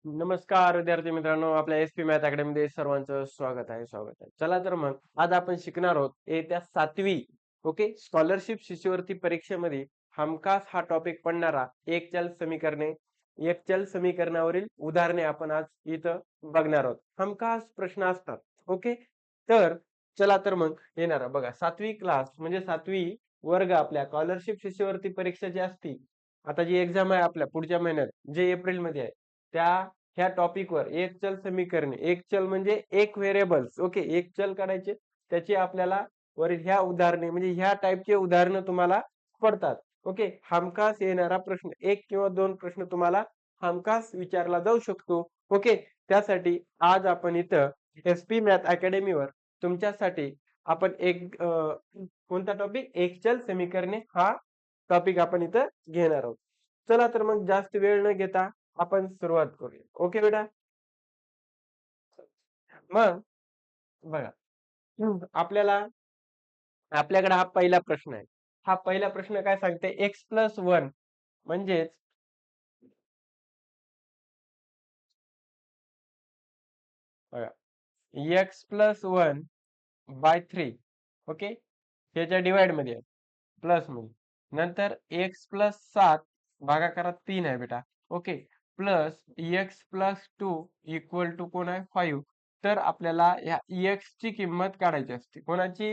नमस्कार विद्यार्थी मित्रांनो, आपल्या एस-पी मॅथ अकॅडमीमध्ये सर्वांचं स्वागत आहे. चला तर मग आज आपण शिकणार आहोत इयत्ता 7वी. ओके, स्कॉलरशिप शिष्यवृत्ती परीक्षेमध्ये हमखास हा टॉपिक पडणारा एकचल समीकरणे, एकचल समीकरणावरील उदाहरणे आपण आज इथं बघणार आहोत. हमखास प्रश्न असतात. ओके, तर चला तर मग येणार बघा 7वी क्लास म्हणजे 7वी वर्ग आपल्या स्कॉलरशिप शिष्यवृत्ती परीक्षा जी असती, आता जी एक्झाम आहे आपल्या पुढच्या महिन्यात जे एप्रिल मध्ये आहे, त्या ह्या टॉपिक वर एक चल समीकरणे, एक चल म्हणजे एक व्हेरिएबल्स. ओके, एक चल काढायचे, त्याची आपल्याला वरील ह्या उदाहरणे म्हणजे ह्या टाइपचे उदाहरणं तुम्हाला पडतात. ओके, हमखास येणारा प्रश्न एक किंवा दोन प्रश्न तुम्हाला हमखास विचारला जाऊ शकतो. ओके, त्यासाठी आज आपण इथं एस-पी मॅथ अकॅडमीवर तुमच्यासाठी आपण एक कोणता टॉपिक, एक चल समीकरणे हा टॉपिक आपण इथं घेणार आहोत. चला तर मग जास्त वेळ न घेता आपण सुरुवात करूया. ओके बेटा. मग बघा, आपल्याला आपल्याकडे हा पहिला प्रश्न आहे. हा पहिला प्रश्न काय सांगते, एक्स प्लस वन म्हणजेच बघा, x plus one by three. Okay, त्याच्या डिवाइड मध्ये आहे, प्लस मध्ये नंतर एक्स प्लस सात भागाकारात तीन आहे बेटा. Okay, plus X plus two equal to कोण आहे, 5. तर आपल्याला या एक्स ची किंमत काढायची असते. कोणाची?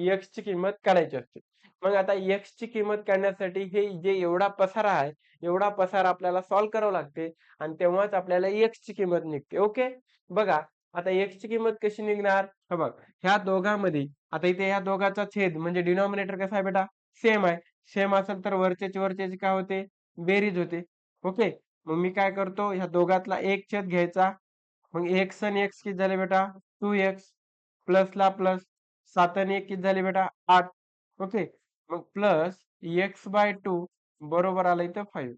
एक्स ची किंमत काढायची असते. मग आता एक्स ची किंमत काढण्यासाठी हे जे एवढा पसारा आहे, एवढा पसारा आपल्याला सॉल्व्ह करावा लागते आणि तेव्हाच आपल्याला एक्स ची किंमत निघते. ओके, बघा आता एक्स ची किंमत कशी निघणार, हे बघ, ह्या दोघांमध्ये आता इथे ह्या दोघांचा छेद म्हणजे डिनॉमिनेटर कसा आहे बेटा, सेम आहे. सेम असेल तर वरच्याची वरच्याची काय होते, बेरीज होते. ओके, मग मी काय करतो, ह्या दोघातला एक छेद घ्यायचा. मग एक्स आणि एक्स किती झाले बेटा, 2x. प्लस ला प्लस, 7 आणि 1 किती झाले बेटा, 8. ओके, मग प्लस एक्स बाय टू बरोबर आलं इथं 5.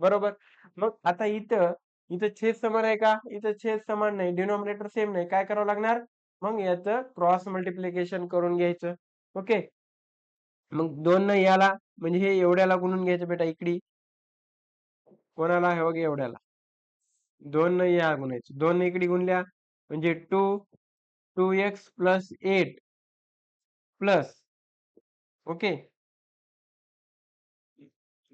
बरोबर. मग आता इथं इथं छेद समान आहे का, इथं छेद समान नाही, डिनॉमिनेटर सेम नाही, काय करावं लागणार, मग याचं क्रॉस मल्टिप्लिकेशन करून घ्यायचं. ओके, मग 2 न याला म्हणजे हे एवढ्याला गुणून घ्यायचं बेटा इकडे. कोणाला, हे बघ एवढ्याला 2 न या गुणायचं, 2 इकडे गुणल्या म्हणजे 2x plus 8 plus, okay,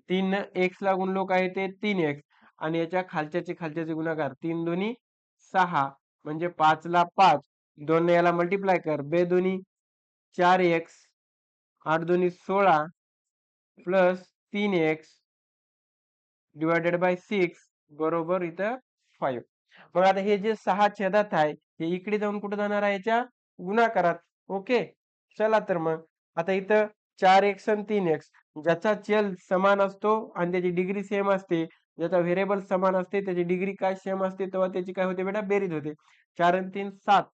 3 x ला गुणलो काय ते 3x आणि याच्या खालच्याचे खालच्याचे गुणाकार, 3 दोन्ही 6 म्हणजे 5 ला 5. 2 याला मल्टिप्लाय कर, बे दोन्ही 4x, 8 दोन्ही 16 प्लस 3x डिवायडेड बाय 6 बरोबर इथं 5. मग आता हे जे 6 छेदात आहे, हे इकडे जाऊन कुठे जाणार आहे, याच्या गुणाकारात. ओके, चला तर मग आता इथं 4x आणि 3x ज्याचा चल समान असतो आणि त्याची डिग्री सेम असते, ज्याचा व्हेरिएबल समान असते, त्याची डिग्री काय सेम असते, तेव्हा त्याची काय होते बेटा, बेरीज होते. 4 आणि 3 7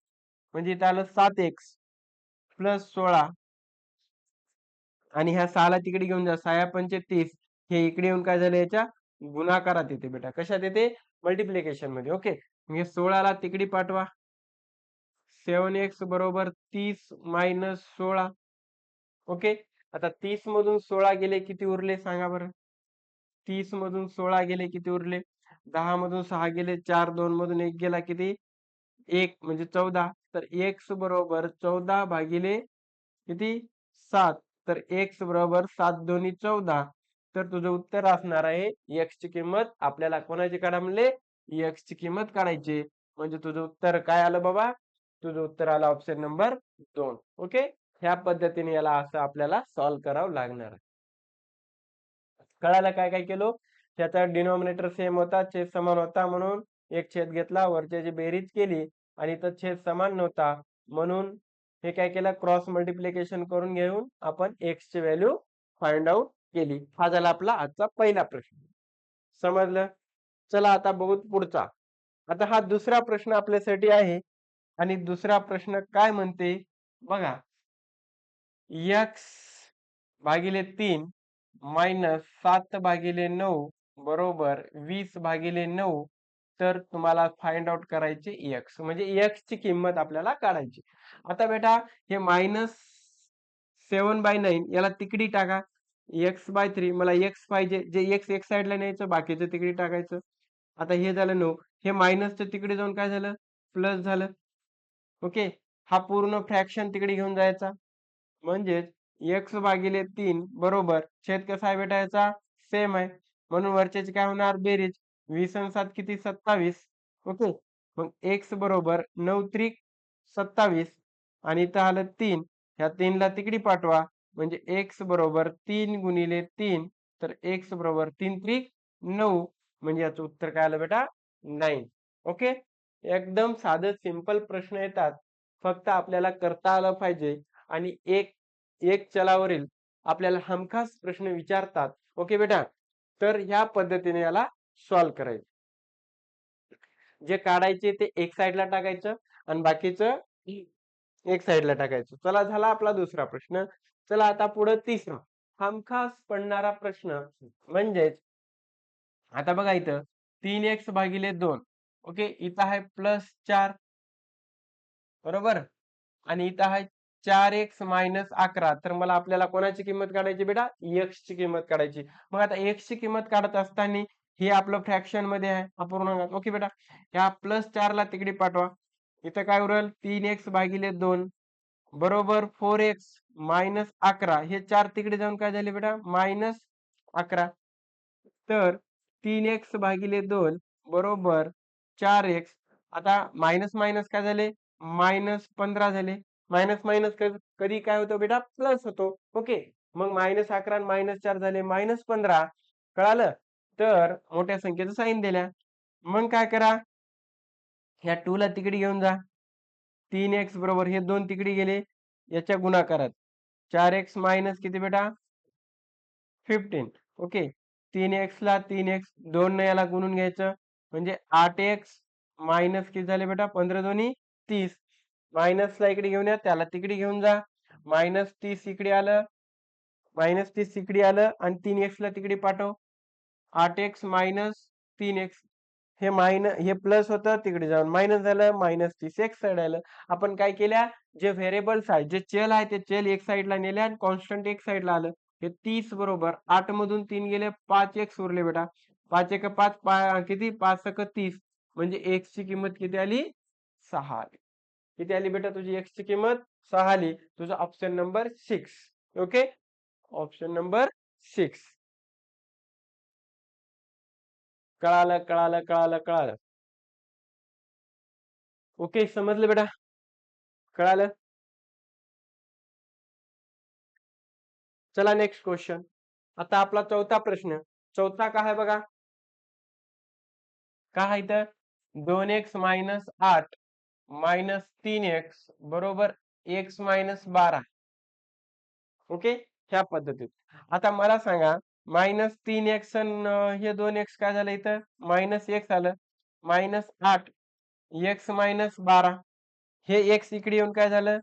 म्हणजे इथं आलं 7x प्लस 16 आणि ह्या 6ला तिकडे घेऊन जा, 6 पंचे 30. हे इकडे येऊन काय झालं, याच्या गुणाकारात येते बेटा. कशात येते, मल्टिप्लिकेशन मध्ये. ओके, म्हणजे 16ला तिकडे पाठवा, 7x बरोबर 30 मायनस 16. ओके, आता 30 मधून 16 गेले किती उरले सांगा बरं, 30 मधून 16 गेले किती उरले, 10 मधून 6 गेले, 4 2 मधून 1 गेला किती, 1 म्हणजे 14. तर x बरोबर 14 भागिले किती, 7. तर x बरोबर 7 दोन्ही 14. तर तुझं उत्तर असणार आहे, x ची किंमत आपल्याला कोणाची काढा म्हणले, x ची किंमत काढायची. म्हणजे तुझं उत्तर काय आलं बाबा, तुझं उत्तर आलं ऑप्शन नंबर 2. ओके, ह्या पद्धतीने याला असं आपल्याला सॉल्व्ह करावं लागणार आहे. कळालं काय काय केलो, त्याचा डिनॉमिनेटर सेम होता, छेद समान होता म्हणून एक छेद घेतला, वरच्याची बेरीज केली आणि इथं छेद समान नव्हता म्हणून हे काय केलं, क्रॉस मल्टिप्लिकेशन करून घेऊन आपण एक्स ची व्हॅल्यू फाइंड आउट केली. हा झाला आपला आजचा पहिला प्रश्न. समजलं. चला आता बघू पुढचा. आता हा दुसरा प्रश्न आपल्यासाठी आहे आणि दुसरा प्रश्न काय म्हणते बघा, एक्स भागिले 3 मायनस 7 भागिले 9 बरोबर 20 भागिले 9. तर तुम्हाला फाइंड आउट करायचे एक्स म्हणजे एक्स ची किंमत आपल्याला काढायची. आता बेटा हे मायनस 7/9 याला तिकडी टाका, एक्स बाय 3 मला एक्स पाहिजे, जे एक्स एक साइडला न्यायचं, बाकीचं तिकडी टाकायचं. आता हे झालं 9, हे मायनसचं तिकडे जाऊन काय झालं प्लस झालं. ओके, हा पूर्ण फ्रॅक्शन तिकडे घेऊन जायचा. म्हणजेच x भागिले 3 बरोबर छेद कसा आहे बेटा याचा सेम आहे. म्हणून वरच्याची काय होणार बेरीज. 20 आणि 7 किती 27. ओके, मग x बरोबर 9 त्रिक 27 आणि इथं आलं 3. ह्या 3 ला तिकडी पाठवा म्हणजे x बरोबर 3 गुणिले 3 तर x बरोबर 3 त्रिक 9 म्हणजे याचं उत्तर काय आलं बेटा 9. ओके, एकदम साधं सिंपल प्रश्न येतात. फक्त आपल्याला करता आलं पाहिजे आणि एक चलावरील आपल्याला हमखास प्रश्न विचारतात. ओके बेटा, तर ह्या पद्धतीने याला सॉल्व्ह करायचं. जे काढायचे ते एक साइडला टाकायचं आणि बाकीचं एक साइडला टाकायचं. चला झाला आपला दुसरा प्रश्न. चला आता पुढे तिसरा हमखास पडणारा प्रश्न म्हणजेच आता बघा इथं 3x भागिले 2. ओके, इथं आहे +4 बरोबर आणि इथं आहे 4x मायनस 11. तर मला आपल्याला कोणाची किंमत काढायची बेटा x ची किंमत काढायची. मग आता x ची किंमत काढत असताना हे आपलं फ्रॅक्शन मध्ये आहे अपूर्णांक. ओके बेटा, ह्या +4 ला तिकडे पाठवा. इथं काय उरल 3x भागिले 2 बरोबर 4x मायनस 11. हे 4 तिकडे जाऊन काय झाले बेटा -11. तर 3x भागिले 2 बरोबर 4x. आता मायनस मायनस काय झाले -15 झाले. मायनस मायनस कधी काय होतं बेटा प्लस होतो. ओके, मग -11 आणि -4 झाले -15. कळालं. तर मोठ्या संख्येचं साइन दिल्या. मग काय करा ह्या 2 ला तिकडे घेऊन जा. 3x बरोबर हे 2 तिकडे गेले याच्या गुणाकारात 4x मायनस किती बेटा 15. ओके, 3x ला 3x 2 ने याला गुणून घ्यायचं म्हणजे 8x मायनस किती झाले बेटा 15 दोन्ही 30. मायनसला इकडे घेऊन या त्याला तिकडे घेऊन जा. -30 इकडे आलं -30 इकडे आलं आणि 3x ला तिकडे पाठव. 8x मायनस 3x हे प्लस होतं तिकडे जाऊन मायनस झालं -30 एक साइड आलं. आपण काय केल्या जे व्हेरिएबल्स आहे जे चल आहे ते चल एक साइडला नेले आणि कॉन्स्टंट एक साइडला आलं. हे 30 बरोबर 8 मधून 3 गेले 5x उरले बेटा. 5 एक 5 किती 5 एक 30 म्हणजे x ची किंमत किती आली 6 आली. किती आली बेटा तुझी x ची किंमत 6 आली. तुझा option number 6. Okay, option number 6. कळालं कळालं कळालं कळालं. ओके, समजलं बेटा कळालं. चला नेक्स्ट क्वेश्चन. आता आपला चौथा प्रश्न. चौथा काय आहे बघा काय आहे इथं 2x मायनस 8 मायनस 3x बरोबर x मायनस 12. ओके, ह्या पद्धतीत. आता मला सांगा -3x आणि हे 2x काय झालं इथं -x आलं -8 x मायनस 12. हे x इकडे येऊन काय झालं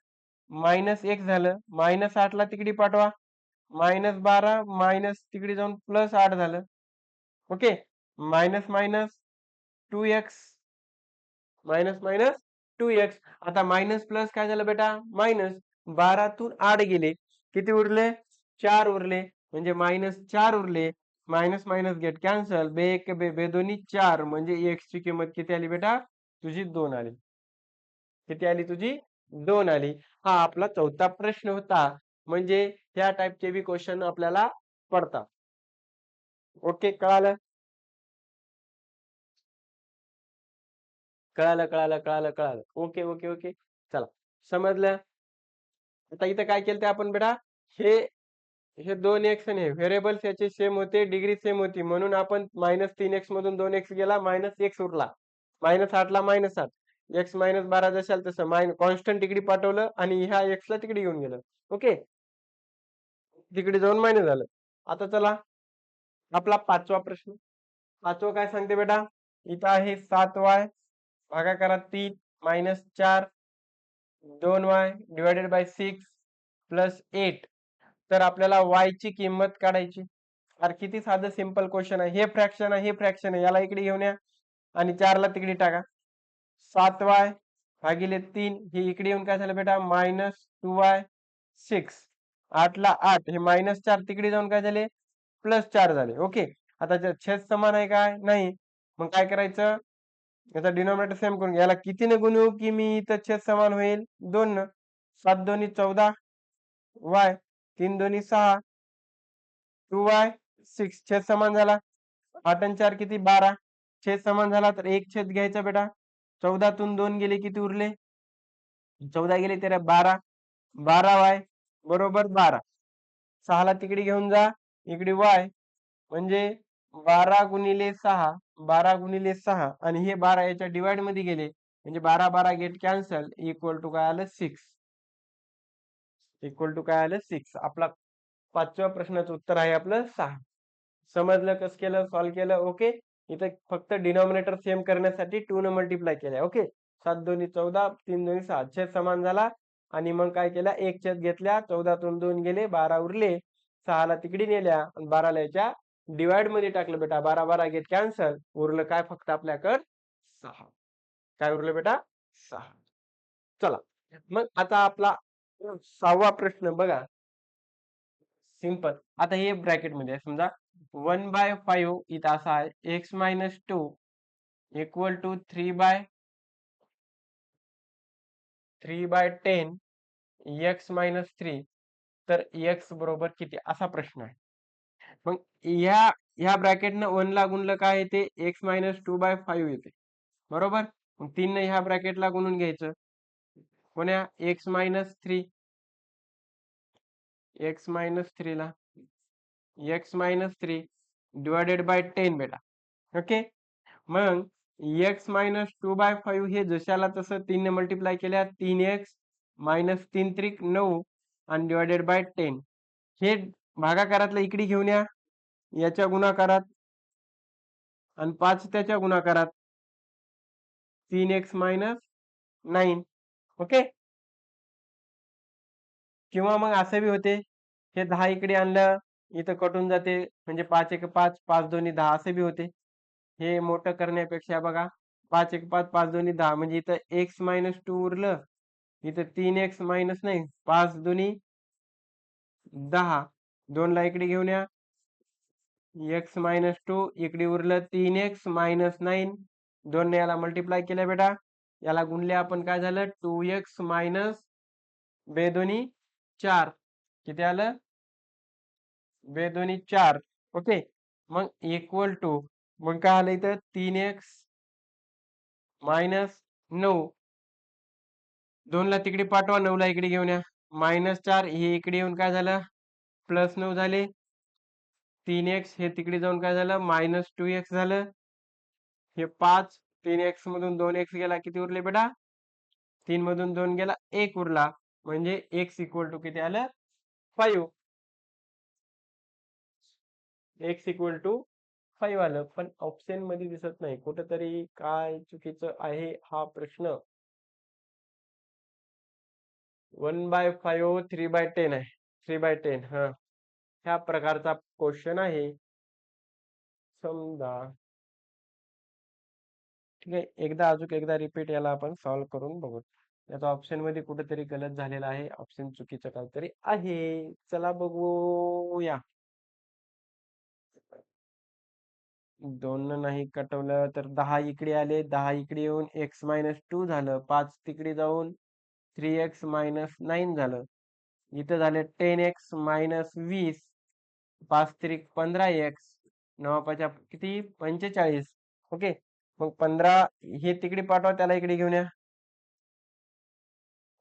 -x झालं. -8 ला तिकडे पाठवा -12 मायनस तिकडे जाऊन +8 झालं. Okay, minus minus 2x minus minus 2x. आता मायनस प्लस काय झालं बेटा मायनस 12 तून 8 गेले किती उरले 4 उरले म्हणजे -4 उरले. मायनस मायनस गेट कॅन्सल बे एक बे दोन्ही 4 म्हणजे x ची किंमत किती आली बेटा तुझी 2 आली. किती आली तुझी 2 आली. हा आपला चौथा प्रश्न होता. म्हणजे ह्या टाइपचे बी क्वेश्चन आपल्याला पडतात. ओके, कळालं कळालं कळालं कळालं कळालं. ओके ओके ओके, चला समजलं. आता इथं काय केलं ते आपण बेटा हे हे 2x आणि हे व्हेरिएबल्स याचे सेम होते डिग्री सेम होती म्हणून आपण -3x मधून 2x गेला -x उरला. -8 ला -8 x -12 जशाल तसं कॉन्स्टंट तिकडे पाठवलं आणि ह्या x ला तिकडे घेऊन गेलं. ओके, तिकडे जाऊन मायनस झालं. आता चला आपला पाचवा प्रश्न. पाचवा काय सांगते बेटा इथं आहे 7y भागाकारात 3 -4 2y divided by 6 plus 8. तर आपल्याला y ची किंमत काढायची. अरे किती साधं सिंपल क्वेश्चन आहे. हे फ्रॅक्शन आहे हे फ्रॅक्शन आहे याला इकडे घेऊन या आणि 4 ला तिकडे टाका. 7y भागिले 3 हे इकडे येऊन काय झालं बेटा -2y 6. 8 ला 8 हे -4 तिकडे जाऊन काय झाले +4 झाले. ओके, आता छेद समान आहे काय नाही मग काय करायचं, याचा डिनॉमिनेटर सेम करून याला कितीने गुणू की मी इथं छेद समान होईल 2 न. 7 दोन्ही 14 y, 3 दोन्ही 6 2y 6 छेद समान झाला. 8 आणि 4 किती 12 छेद समान झाला तर एक छेद घ्यायचा बेटा. 14 तून 2 गेले किती उरले 14 गेले तर 12 12y बरोबर 12. 6 ला तिकडे घेऊन जा इकडे y म्हणजे 12 गुणिले 6 12 गुणिले 6 आणि हे 12 याच्या डिवाइड मध्ये गेले म्हणजे 12 12 गेट कॅन्सल इक्वल टू काय आलं 6 इक्वल टू काय आलं 6. आपला पाचव्या प्रश्नाचं उत्तर आहे आपलं 6. समजलं कसं केलं सॉल्व्ह केलं ओके. इथं फक्त डिनॉमिनेटर सेम करण्यासाठी 2 न मल्टिप्लाय केलंय ओके. 7 दोन्ही 14 3 दोन्ही 6 छेद समान झाला आणि मग काय केलं एक छेद घेतल्या 14 तून 2 गेले 12 उरले 6 ला तिकडे नेल्या आणि 12 ला याच्या डिवाइड मध्ये टाकलं बेटा 12 12 गेट कॅन्सल उरलं काय फक्त आपल्याकडं 6. काय उरलं बेटा 6. चला मग आता आपला 6वा प्रश्न बघा सिंपल. आता हे ब्रॅकेट मध्ये आहे समजा 1/5 इथं असा आहे x - 2 इक्वल टू 3/10 x - 3 तर x बरोबर किती असा प्रश्न आहे. मग ह्या ब्रॅकेटनं 1 ला गुणलं काय येते x - 2/5 येते बरोबर. मग 3 ने ह्या ब्रॅकेटला गुणून घ्यायचं कोण्या x - 3 x - 3 ला x - 3 डिवायडेड बाय 10 बेटा ओके. मग x - 2/5 हे जशाला तसं 3 ने मल्टिप्लाय केल्या 3x - 3 त्रिक 9 आणि डिवायडेड बाय 10 हे भागाकारातलं इकडे घेऊन या याच्या गुणाकारात आणि 5 त्याच्या गुणाकारात 3x - 9 ओके. किंवा मग असं बी होते हे 10 इकडे आणलं इथं कटून जाते म्हणजे 5 1 5 5 दोन्ही 10 असे बी होते. हे मोठं करण्यापेक्षा बघा 5 1 5 5 दोन्ही 10 म्हणजे इथं x - 2 उरलं इथं 3x मायनस नाही 5 दोन्ही 10 2 ला इकडे घेऊन या x - 2 इकडे उरलं 3x - 9 2 ने याला मल्टिप्लाय केलं बेटा याला गुणले आपण काय झालं 2x मायनस बेदोनी 4 किती आलं बेदोनी 4 ओके. मग इक्वल टू मग काय आलं इथं 3x मायनस 9 2 ला तिकडे पाठवा 9 ला इकडे घेऊन या -4 हे इकडे येऊन काय झालं +9 झाले 3x हे तिकडे जाऊन काय झालं -2x झालं हे 5 3x मधून 2x गेला किती उरले बेटा 3 मधून 2 गेला 1 उरला म्हणजे x इक्वल टू किती आलं 5 x इक्वल टू 5 आलं. पण ऑप्शन मध्ये दिसत नाही कुठेतरी काय चुकीचं आहे हा प्रश्न. 1/5 3/10 आहे 3/10 हा ह्या प्रकारचा क्वेश्चन आहे समजा. ठीक आहे एकदा अजून एकदा रिपीट याला आपण सॉल्व्ह करून बघू. याचा ऑप्शन मध्ये कुठेतरी गलत झालेला आहे ऑप्शन चुकीचं काहीतरी आहे चला बघूया. 2 नाही कटवलं तर 10 इकडे आले 10 इकडे येऊन x - 2 झालं 5 तिकडे जाऊन 3x - 9 झालं इथं झाले 10x - 20 5 त्रिक 15x 9 पाचा किती 45 ओके. मग 15 हे तिकडे पाठवा त्याला इकडे घेऊन या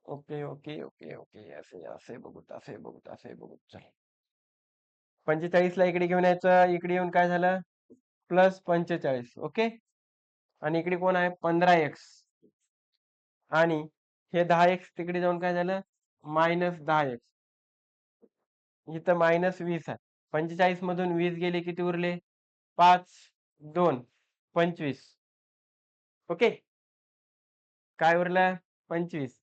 ओके ओके ओके ओके असे असे बघूत असे बघूत असे बघूत चल 45 ला इकडे घेऊन यायचं इकडे येऊन काय झालं +45 ओके. आणि इकडे कोण आहे 15x आणि हे 10x तिकडे जाऊन काय झालं -10x इथं -20 आहे 45 मधून 20 गेले किती उरले 5 2 25 ओके. काय उरलं 25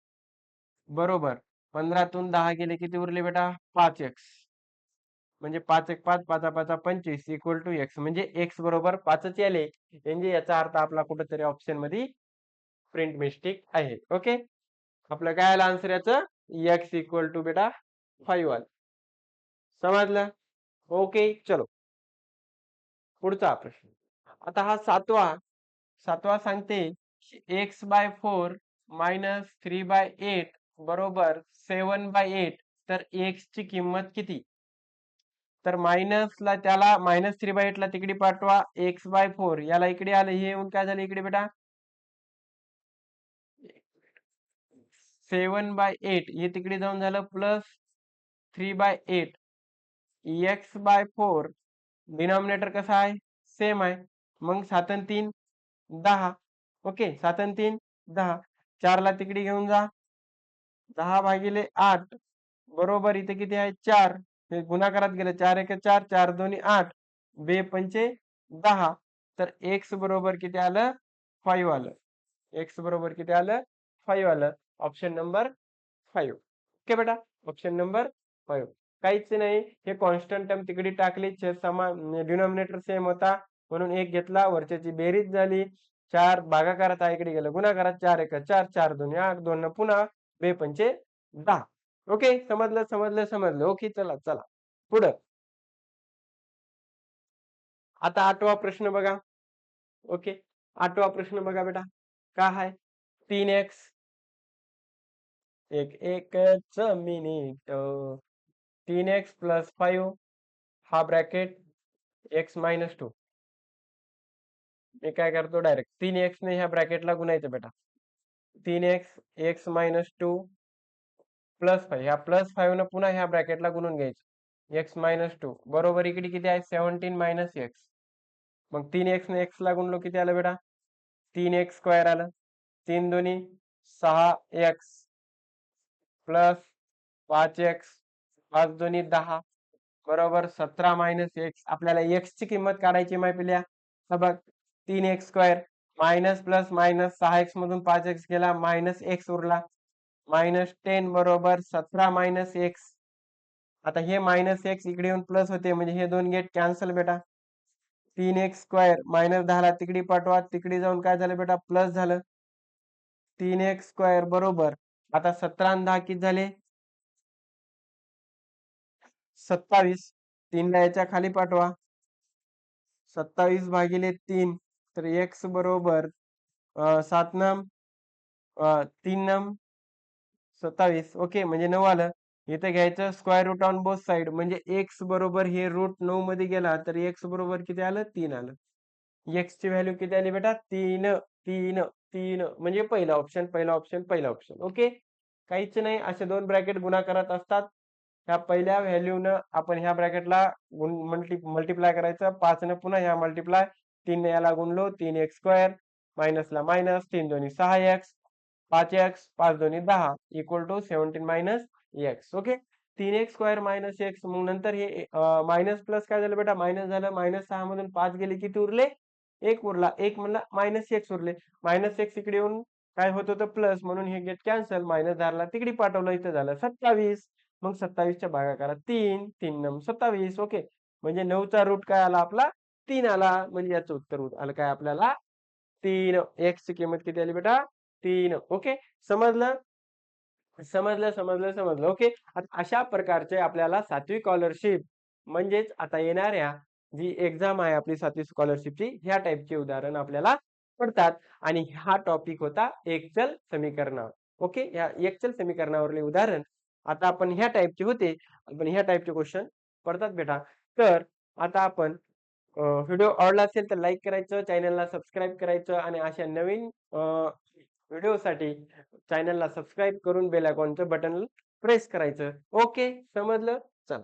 बरोबर 15 तून 10 गेले किती उरले बेटा 5x म्हणजे 5 1 5 5 5 25 इक्वल टू x म्हणजे x बरोबर 5च आले म्हणजे याचा अर्थ आपला कुठेतरी ऑप्शन मध्ये प्रिंट मिस्टेक आहे ओके. आपलं काय आलं आन्सर याचं x इक्वल टू बेटा 5 आलं समजलं ओके. चलो पुढचा प्रश्न आता हा सातवा सांगते x/4 मायनस 3/8 बरोबर 7/8. तर x ची किंमत किती? तर मायनसला त्याला -3/8 ला तिकडे पाठवा. x/4 याला इकडे आलं, हे येऊन काय झालं इकडे बेटा 7/8 हे तिकडे जाऊन झालं प्लस 3/8. x/4 डिनॉमिनेटर कसा आहे सेम आहे. मग 7 आणि 3 10. ओके 7 आणि 3 10. 4 ला तिकडे घेऊन जा 10/8 बरोबर इथे किती आहे 4. हे गुणाकारात गेलं 4 1 4 4 2 8 बे पंचे 10. तर x बरोबर किती आलं 5 आलं. x बरोबर किती आलं 5 आलं. Option number 5. ओके बेटा ऑप्शन नंबर 5. काहीच नाही, हे कॉन्स्टंट टर्म तिकडे टाकली, डिनॉमिनेटर सेम होता म्हणून एक घेतला, वरच्याची बेरीज झाली. 4 भागाकारात आहे इकडे गेलं गुणाकारात 4 1 4 4 2 8 2 पुन्हा बे पंचे 10. ओके समजलं समजलं समजलं. ओके चला चला पुढं. आता 8वा प्रश्न बघा. ओके 8वा प्रश्न बघा बेटा काय आहे 3x एक एकच मिनिट 3x प्लस 5 हा ब्रॅकेट x-2. मी काय करतो डायरेक्ट 3x ने ह्या ब्रॅकेटला गुणायचं बेटा. 3x x-2 प्लस 5 ह्या प्लस 5 न पुन्हा ह्या ब्रॅकेटला गुणून घ्यायचं x-2 बरोबर इकडे किती आहे 17 मायनस x. मग 3x ने x ला गुणलो किती आलं बेटा 3x स्क्वेअर आलं. 3 दोन्ही 6x प्लस 5x 5 दोन्ही 10 बरोबर 17 मायनस x. आपल्याला x ची किंमत काढायची माहिती आहे बघ 3x square minus plus minus 6x मधून 5x गेला मायनस x उरला -10 बरोबर 17 मायनस x. आता हे मायनस x इकडे येऊन प्लस होते म्हणजे हे दोन गेट कॅन्सल बेटा. 3x स्क्वेअर मायनस 10 ला तिकडे पाठवा, तिकडे जाऊन काय झालं बेटा प्लस झालं. 3x स्क्वेअर बरोबर आता 17 आणि 10 किती झाले 27. 3 ला याच्या खाली पाठवा 27/3. तर x बरोबर 7 नम 3 नम 27. ओके म्हणजे 9 आलं. इथे घ्यायचं square root on both side म्हणजे x बरोबर हे रूट 9 मध्ये गेला तर x बरोबर किती आलं 3 आलं. x ची व्हॅल्यू किती आली बेटा 3 3 3 म्हणजे पहिला ऑप्शन पहिला ऑप्शन पहिला ऑप्शन. ओके काहीच नाही, असे दोन ब्रॅकेट गुणाकारात असतात. ह्या पहिल्या व्हॅल्यूनं आपण ह्या ब्रॅकेटला मल्टिप्लाय करायचं 5 ने पुन्हा ह्या मल्टिप्लाय 3 ने याला गुणलो 3x स्क्वेअर मायनसला मायनस 3 दोन्ही 6x 5x 5 दोन्ही 10 equal to 17 minus x. Okay 3x square minus x. मग नंतर हे मायनस प्लस काय झालं बेटा मायनस झालं -6 मधून 5 गेले किती उरले 1 उरला. 1 म्हणला -x उरले. -x इकडे येऊन काय होत होतं प्लस म्हणून हे गेट कॅन्सल -10 ला तिकडे पाठवलं इथं झालं 27. मग 27 च्या भागाकारात 3 3 नम 27. ओके म्हणजे 9 चा रूट काय आला आपला 3 आला. म्हणजे याचं उत्तर आलं काय आपल्याला 3. x ची किंमत किती आली बेटा 3. ओके समजलं समजलं समजलं समजलं. ओके आता अशा प्रकारचे आपल्याला 7वी स्कॉलरशिप म्हणजेच आता येणाऱ्या जी एक्झाम आहे आपली 7वी स्कॉलरशिपची ह्या टाईपचे उदाहरण आपल्याला पडतात. आणि हा टॉपिक होता एक्सेल समीकरणावर. ओके या एक्सेल समीकरणावरले उदाहरण आता आपण ह्या टाईपचे होते. आपण ह्या टाईपचे क्वेश्चन पडतात बेटा. तर आता आपण व्हिडिओ आवडला असेल तर लाईक करायचं, चॅनलला सबस्क्राईब करायचं आणि अशा नवीन व्हिडिओसाठी चॅनलला सबस्क्राईब करून बेल आयकॉनचं बटन प्रेस करायचं. ओके समजलं चला.